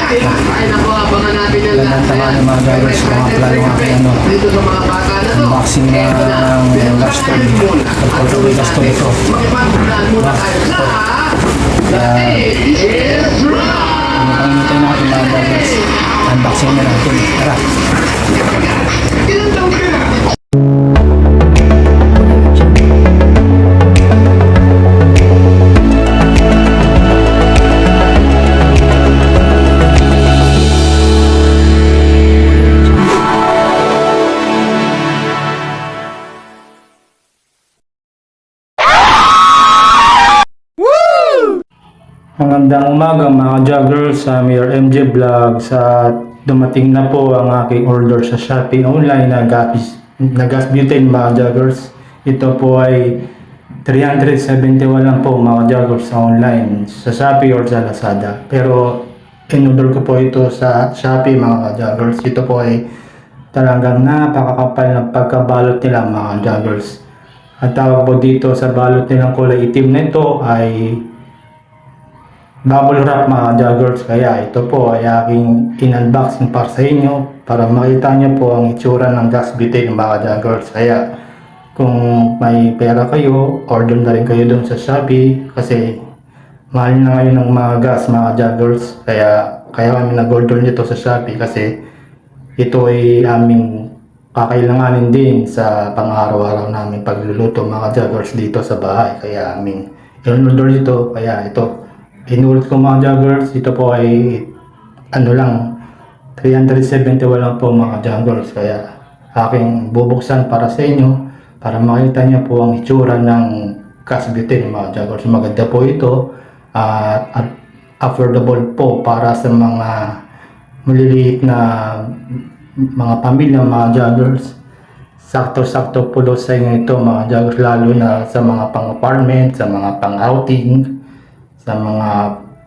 Ay nako, abangan natin yan Ilan ang tama ng mga joggers, mga plano ng aking dito sa mga bata na to. unboxing ng gaston. Pagpatuloy gaston ito. Makipagpunan muna tayo sa is Rock! Ano pang hinintay natin mga joggers? Unboxing na natin. Tara! Ilan taon ka na? Magandang umaga mga joggers sa Mayor MJ Vlogs at dumating na po ang aking order sa Shopee online na gas butane mga joggers. Ito po ay 371 lang po mga joggers sa online sa Shopee or sa Lazada. Pero in-order ko po ito sa Shopee mga joggers. Ito po ay talagang napakakapal ng pagkabalot nila mga joggers. At tawag po dito sa balot nilang kulay itim na ito ay bubble wrap mga joggers. Kaya ito po ay aking in-unboxing para sa inyo para makita nyo po ang itsura ng gas butane mga joggers. Kaya kung may pera kayo, order na rin kayo doon sa Shopee kasi mahal na ngayon ng mga gas mga joggers. Kaya kami nag-order nito sa Shopee kasi ito ay aming kakailanganin din sa pang-araw-araw namin pagluluto mga joggers dito sa bahay. Kaya aming in-order ito. Kaya ito inulit ko mga joggers, ito po ay ano lang 371 lang po mga joggers. Kaya aking bubuksan para sa inyo para makita niyo po ang itsura ng gas butane mga joggers. Maganda po ito at affordable po para sa mga maliliit na mga pamilya mga joggers. Sakto-sakto po sa inyo ito mga joggers, lalo na sa mga pang-apartment, sa mga pang-outing, sa mga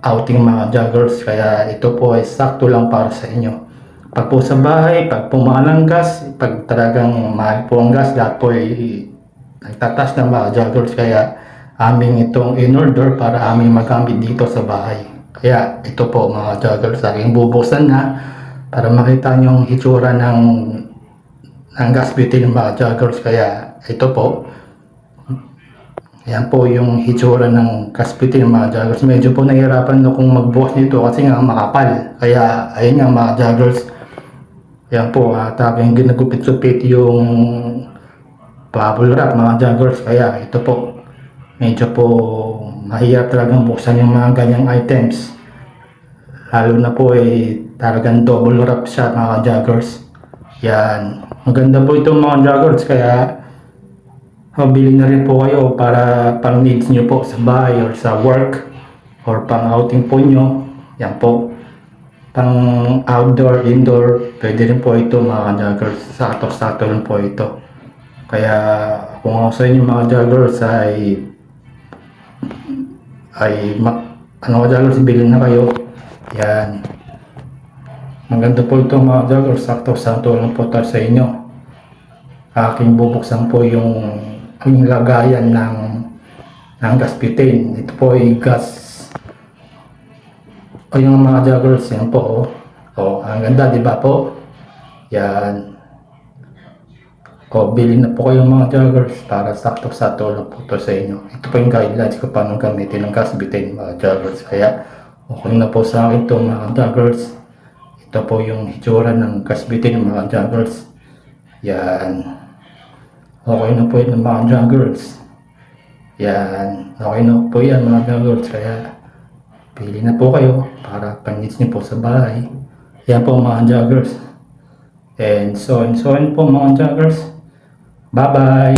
outing mga joggers. Kaya ito po ay sakto lang para sa inyo. Pag po sa bahay, pag pumahal ang gas, pag talagang mahal po ang gas, lahat po ay nagtatas ng mga joggers. Kaya aming itong in-order para aming magamit dito sa bahay. Kaya ito po mga joggers, aking bubuksan na para makita nyo ang hitsura ng gas butane ng mga joggers. Kaya ito po, yan po yung hitsura ng gas butane ng mga joggers. Medyo po nahihirapan na kung magbukas nito kasi nga makapal. Kaya ayun nga mga joggers, yan po at aking ginagupit-supit yung bubble wrap mga joggers. Kaya ito po, medyo po mahirap talagang buksan yung mga ganyang items, lalo na po talagang double wrap siya mga joggers. Yan, maganda po ito mga joggers. Kaya mabili na rin po kayo para pang needs nyo po sa bahay or sa work or pang outing po nyo. Yan po, pang outdoor, indoor, pwede rin po ito mga joggers. Sakto-sakto rin po ito. Kaya kung ako sa inyo mga joggers joggers, bilhin na kayo. Yan, maganda po ito mga joggers. Sakto-sakto lang po ito sa inyo. Aking bubuksan po yung aming lagayan ng gas butane. Ito po ay gas. O yung mga joggers, yan po. Ang ganda, di ba po? Yan. Bilhin na po kayo mga joggers para sakto-sakto lang po ito sa inyo. Ito po yung guidelines ko paano gamitin ng gas butane mga joggers. Kaya okay na po sa akin ito mga joggers. Ito po yung hitsura ng gas butane mga joggers. Yan. Okay na po yun mga joggers. Yan. Okay na po yan mga joggers. Kaya pili na po kayo para pang-needs nyo po sa bahay. Yan po mga joggers. And so on po mga joggers. Bye bye.